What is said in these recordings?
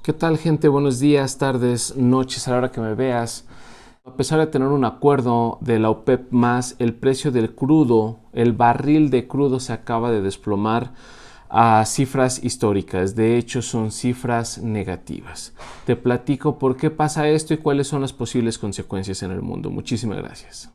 ¿Qué tal, gente? Buenos días, tardes, noches, a la hora que me veas. A pesar de tener un acuerdo de la OPEP+, el precio del crudo, el barril de crudo se acaba de desplomar a cifras históricas. De hecho, son cifras negativas. Te platico por qué pasa esto y cuáles son las posibles consecuencias en el mundo. Muchísimas gracias.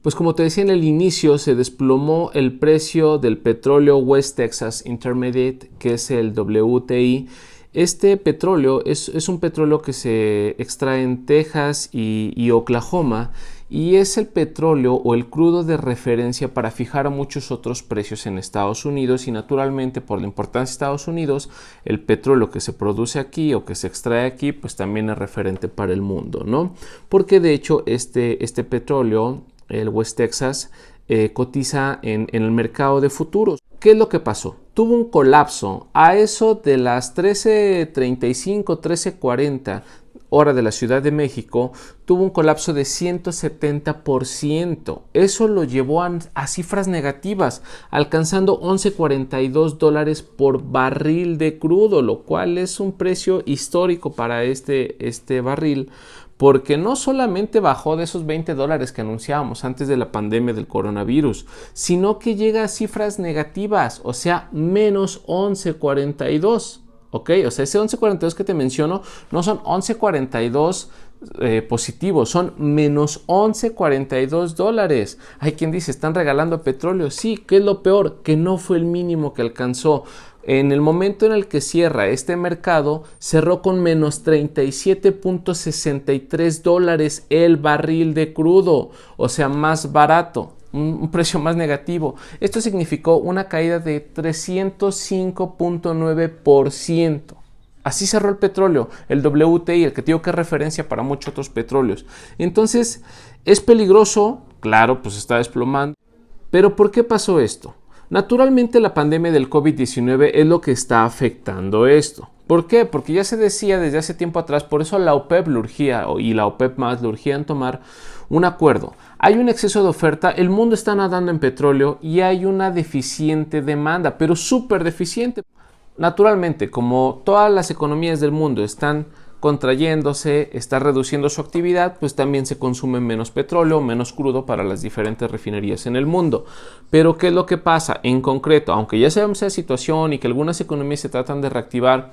Pues como te decía en el inicio, se desplomó el precio del petróleo West Texas Intermediate, que es el WTI. Este petróleo es un petróleo que se extrae en Texas y Oklahoma, y es el petróleo o el crudo de referencia para fijar muchos otros precios en Estados Unidos, y naturalmente, por la importancia de Estados Unidos, el petróleo que se produce aquí o que se extrae aquí pues también es referente para el mundo, ¿no? Porque de hecho este petróleo, el West Texas, cotiza en el mercado de futuros. ¿Qué es lo que pasó? Tuvo un colapso a eso de las 13:35, 13:40 hora de la Ciudad de México. Tuvo un colapso de 170%. Eso lo llevó a cifras negativas, alcanzando $11.42 por barril de crudo, lo cual es un precio histórico para este barril, porque no solamente bajó de esos $20 que anunciábamos antes de la pandemia del coronavirus, sino que llega a cifras negativas, o sea, menos 11.42. ¿Ok? O sea, ese 11.42 que te menciono no son 11.42 positivos, son menos $11.42. Hay quien dice, ¿están regalando petróleo? Sí, ¿qué es lo peor? Que no fue el mínimo que alcanzó. En el momento en el que cierra este mercado, cerró con menos $37.63 el barril de crudo, o sea, más barato, un precio más negativo. Esto significó una caída de 305.9%. Así cerró el petróleo, el WTI, el que digo que es referencia para muchos otros petróleos. Entonces, ¿es peligroso? Claro, pues está desplomando. ¿Pero por qué pasó esto? Naturalmente, la pandemia del COVID-19 es lo que está afectando esto. ¿Por qué? Porque ya se decía desde hace tiempo atrás, por eso la OPEP lo urgía, y la OPEP+ lo urgía en tomar un acuerdo. Hay un exceso de oferta, el mundo está nadando en petróleo y hay una deficiente demanda, pero súper deficiente. Naturalmente, como todas las economías del mundo están contrayéndose, está reduciendo su actividad, pues también se consume menos petróleo, menos crudo para las diferentes refinerías en el mundo. Pero ¿qué es lo que pasa? En concreto, aunque ya sabemos esa situación y que algunas economías se tratan de reactivar,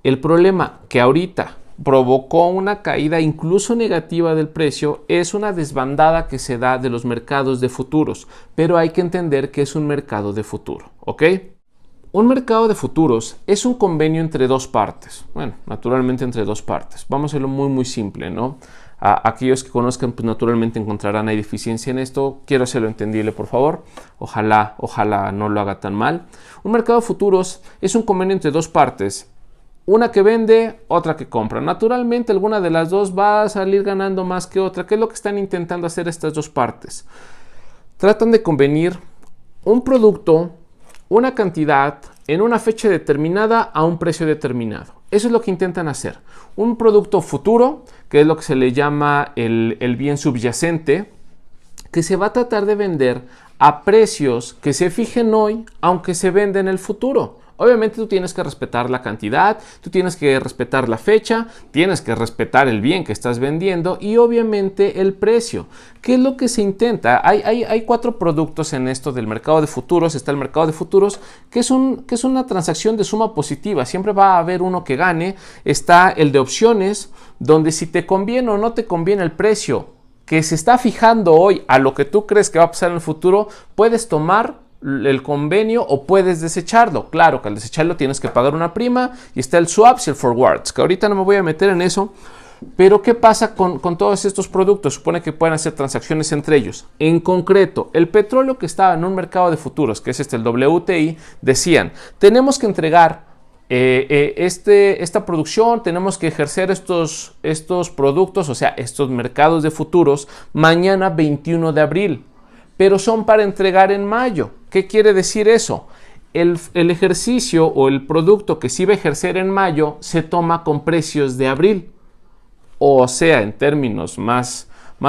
el problema que ahorita provocó una caída incluso negativa del precio es una desbandada que se da de los mercados de futuros. Pero hay que entender que es un mercado de futuro, ¿ok? Un mercado de futuros es un convenio entre dos partes. Bueno, naturalmente entre dos partes. Vamos a hacerlo muy simple, ¿no? Aquellos que conozcan, pues naturalmente encontrarán hay deficiencia en esto. Quiero hacerlo entendible, por favor. Ojalá no lo haga tan mal. Un mercado de futuros es un convenio entre dos partes. Una que vende, otra que compra. Naturalmente, alguna de las dos va a salir ganando más que otra. ¿Qué es lo que están intentando hacer estas dos partes? Tratan de convenir un producto, una cantidad en una fecha determinada a un precio determinado. Eso es lo que intentan hacer. Un producto futuro, que es lo que se le llama el bien subyacente, que se va a tratar de vender a precios que se fijen hoy, aunque se venda en el futuro. Obviamente tú tienes que respetar la cantidad, tú tienes que respetar la fecha, tienes que respetar el bien que estás vendiendo y obviamente el precio. ¿Qué es lo que se intenta? Hay cuatro productos en esto del mercado de futuros. Está el mercado de futuros, que es una transacción de suma positiva. Siempre va a haber uno que gane. Está el de opciones, donde si te conviene o no te conviene el precio que se está fijando hoy a lo que tú crees que va a pasar en el futuro, puedes tomar el convenio o puedes desecharlo. Claro que al desecharlo tienes que pagar una prima, y está el swaps y el forwards, que ahorita no me voy a meter en eso. Pero ¿qué pasa con todos estos productos? Supone que pueden hacer transacciones entre ellos. En concreto, el petróleo que estaba en un mercado de futuros, que es el WTI, decían, tenemos que entregar esta producción, tenemos que ejercer estos productos, o sea, estos mercados de futuros, mañana 21 de abril. Pero son para entregar en mayo. ¿Qué quiere decir eso? El ejercicio o el producto que se iba a ejercer en mayo se toma con precios de abril. O sea, en términos más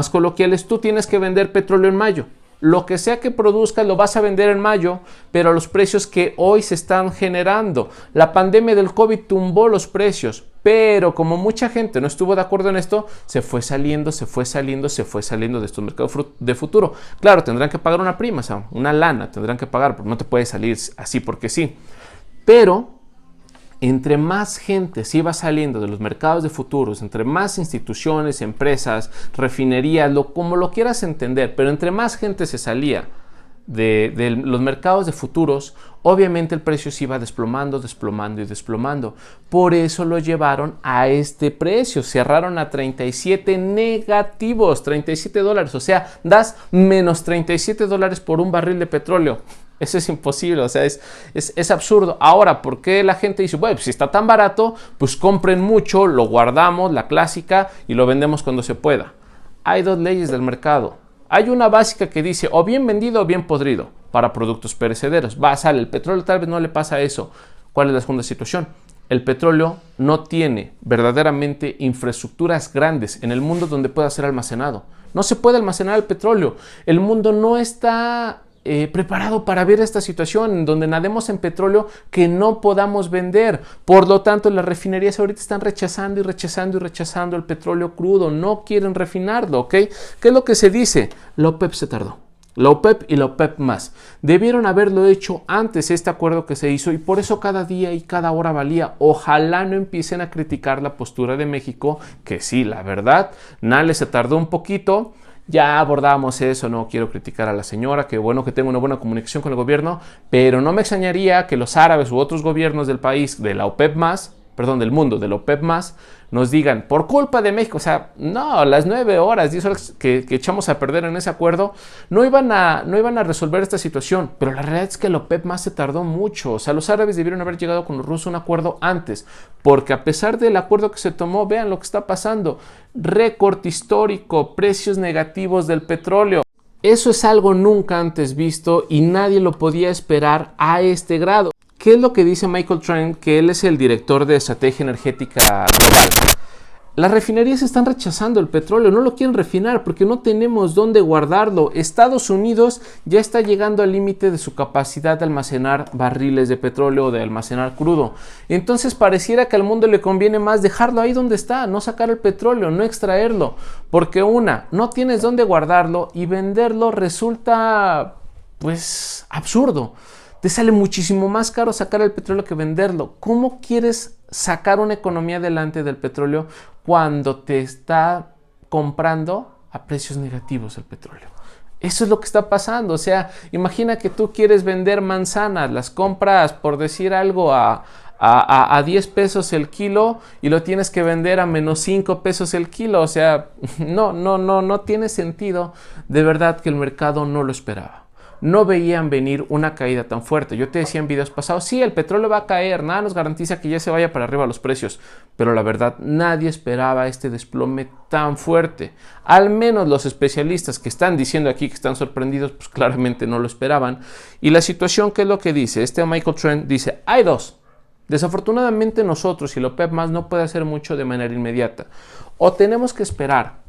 coloquiales, tú tienes que vender petróleo en mayo. lo que sea que produzcas lo vas a vender en mayo, pero a los precios que hoy se están generando. La pandemia del COVID tumbó los precios, pero como mucha gente no estuvo de acuerdo en esto, se fue saliendo de estos mercados de futuro. Claro, tendrán que pagar una prima, o sea, una lana tendrán que pagar, porque no te puedes salir así porque sí. Pero entre más gente se iba saliendo de los mercados de futuros, entre más instituciones, empresas, refinerías, como lo quieras entender, pero entre más gente se salía de los mercados de futuros, obviamente el precio se iba desplomando. Por eso lo llevaron a este precio. Cerraron a 37 negativos, $37. O sea, das menos $37 por un barril de petróleo. Eso es imposible, o sea, es absurdo. Ahora, ¿por qué la gente dice, bueno, si está tan barato, pues compren mucho, lo guardamos, la clásica, y lo vendemos cuando se pueda? Hay dos leyes del mercado. Hay una básica que dice o bien vendido o bien podrido para productos perecederos. Sale el petróleo, tal vez no le pasa eso. ¿Cuál es la segunda situación? El petróleo no tiene verdaderamente infraestructuras grandes en el mundo donde pueda ser almacenado. No se puede almacenar el petróleo. El mundo no está preparado para ver esta situación en donde nademos en petróleo que no podamos vender. Por lo tanto, las refinerías ahorita están rechazando el petróleo crudo. No quieren refinarlo, ¿ok? ¿Qué es lo que se dice? La OPEP se tardó. La OPEP y la OPEP más. Debieron haberlo hecho antes este acuerdo que se hizo y por eso cada día y cada hora valía. Ojalá no empiecen a criticar la postura de México, que sí, la verdad, Nale se tardó un poquito. Ya abordamos eso, no quiero criticar a la señora, que bueno que tengo una buena comunicación con el gobierno, pero no me extrañaría que los árabes u otros gobiernos del país, de la OPEP más, del mundo, de la OPEP más, nos digan, por culpa de México, o sea, no, las 9 horas, 10 horas que echamos a perder en ese acuerdo, no iban a resolver esta situación, pero la realidad es que la OPEP más se tardó mucho, o sea, los árabes debieron haber llegado con los rusos a un acuerdo antes, porque a pesar del acuerdo que se tomó, vean lo que está pasando, récord histórico, precios negativos del petróleo. Eso es algo nunca antes visto y nadie lo podía esperar a este grado. ¿Qué es lo que dice Michael Trent? Que él es el director de estrategia energética global. Las refinerías están rechazando el petróleo, no lo quieren refinar porque no tenemos dónde guardarlo. Estados Unidos ya está llegando al límite de su capacidad de almacenar barriles de petróleo o de almacenar crudo. Entonces pareciera que al mundo le conviene más dejarlo ahí donde está, no sacar el petróleo, no extraerlo. Porque no tienes dónde guardarlo y venderlo resulta, pues, absurdo. Te sale muchísimo más caro sacar el petróleo que venderlo. ¿Cómo quieres sacar una economía adelante del petróleo cuando te está comprando a precios negativos el petróleo? Eso es lo que está pasando. O sea, imagina que tú quieres vender manzanas, las compras, por decir algo, a 10 pesos el kilo y lo tienes que vender a menos 5 pesos el kilo. O sea, no tiene sentido. De verdad que el mercado no lo esperaba. No veían venir una caída tan fuerte. Yo te decía en videos pasados, sí, el petróleo va a caer, nada nos garantiza que ya se vaya para arriba los precios, pero la verdad nadie esperaba este desplome tan fuerte. Al menos los especialistas que están diciendo aquí que están sorprendidos, pues claramente no lo esperaban. Y la situación, ¿qué es lo que dice? Michael Trent dice, hay dos. Desafortunadamente nosotros y la OPEP más no puede hacer mucho de manera inmediata. O tenemos que esperar,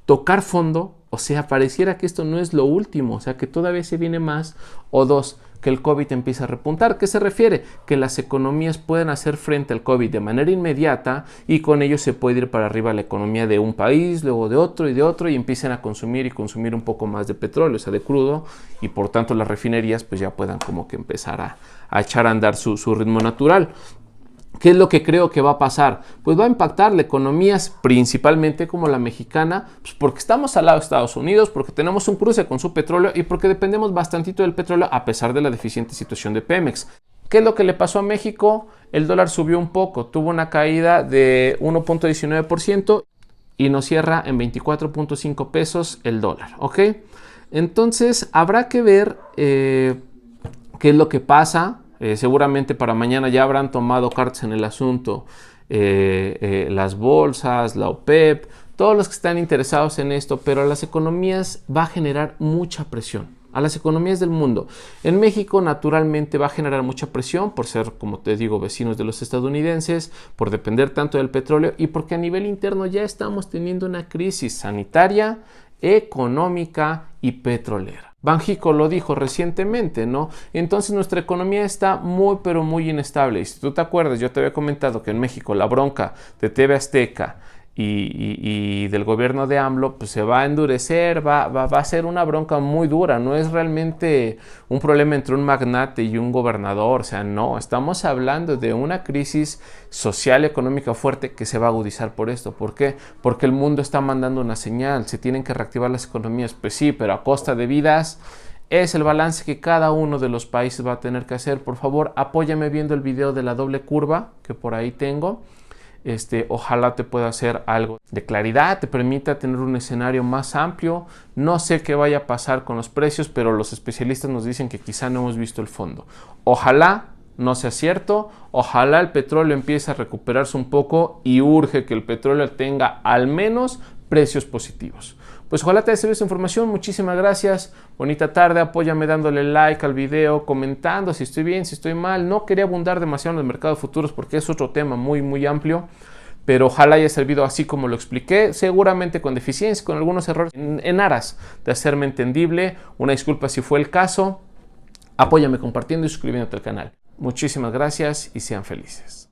tocar fondo, o sea, pareciera que esto no es lo último, o sea, que todavía se viene más, o dos, que el COVID empieza a repuntar. ¿Qué se refiere? Que las economías pueden hacer frente al COVID de manera inmediata y con ello se puede ir para arriba la economía de un país, luego de otro y empiecen a consumir un poco más de petróleo, o sea, de crudo, y por tanto las refinerías pues ya puedan como que empezar a echar a andar su ritmo natural. ¿Qué es lo que creo que va a pasar? Pues va a impactar la economía principalmente como la mexicana, pues porque estamos al lado de Estados Unidos, porque tenemos un cruce con su petróleo y porque dependemos bastantito del petróleo a pesar de la deficiente situación de Pemex. ¿Qué es lo que le pasó a México? El dólar subió un poco, tuvo una caída de 1.19% y nos cierra en 24.5 pesos el dólar, ¿ok? Entonces habrá que ver qué es lo que pasa. Seguramente para mañana ya habrán tomado cartas en el asunto las bolsas, la OPEP, todos los que están interesados en esto, pero a las economías va a generar mucha presión, a las economías del mundo. En México naturalmente va a generar mucha presión por ser, como te digo, vecinos de los estadounidenses, por depender tanto del petróleo y porque a nivel interno ya estamos teniendo una crisis sanitaria, económica y petrolera. Banxico lo dijo recientemente, ¿no? Entonces nuestra economía está muy, pero muy inestable. Y si tú te acuerdas, yo te había comentado que en México la bronca de TV Azteca y del gobierno de AMLO, pues se va a endurecer, va a ser una bronca muy dura. No es realmente un problema entre un magnate y un gobernador. O sea, no, estamos hablando de una crisis social y económica fuerte que se va a agudizar por esto. ¿Por qué? Porque el mundo está mandando una señal. Se tienen que reactivar las economías. Pues sí, pero a costa de vidas. Es el balance que cada uno de los países va a tener que hacer. Por favor, apóyame viendo el video de la doble curva que por ahí tengo. Ojalá te pueda hacer algo de claridad, te permita tener un escenario más amplio. No sé qué vaya a pasar con los precios, pero los especialistas nos dicen que quizá no hemos visto el fondo. Ojalá no sea cierto, ojalá el petróleo empiece a recuperarse un poco y urge que el petróleo tenga al menos precios positivos. Pues ojalá te haya servido esta información, muchísimas gracias, bonita tarde, apóyame dándole like al video, comentando si estoy bien, si estoy mal. No quería abundar demasiado en el mercado de futuros porque es otro tema muy amplio, pero ojalá haya servido así como lo expliqué, seguramente con deficiencias, con algunos errores, en aras de hacerme entendible. Una disculpa si fue el caso, apóyame compartiendo y suscribiéndote al canal. Muchísimas gracias y sean felices.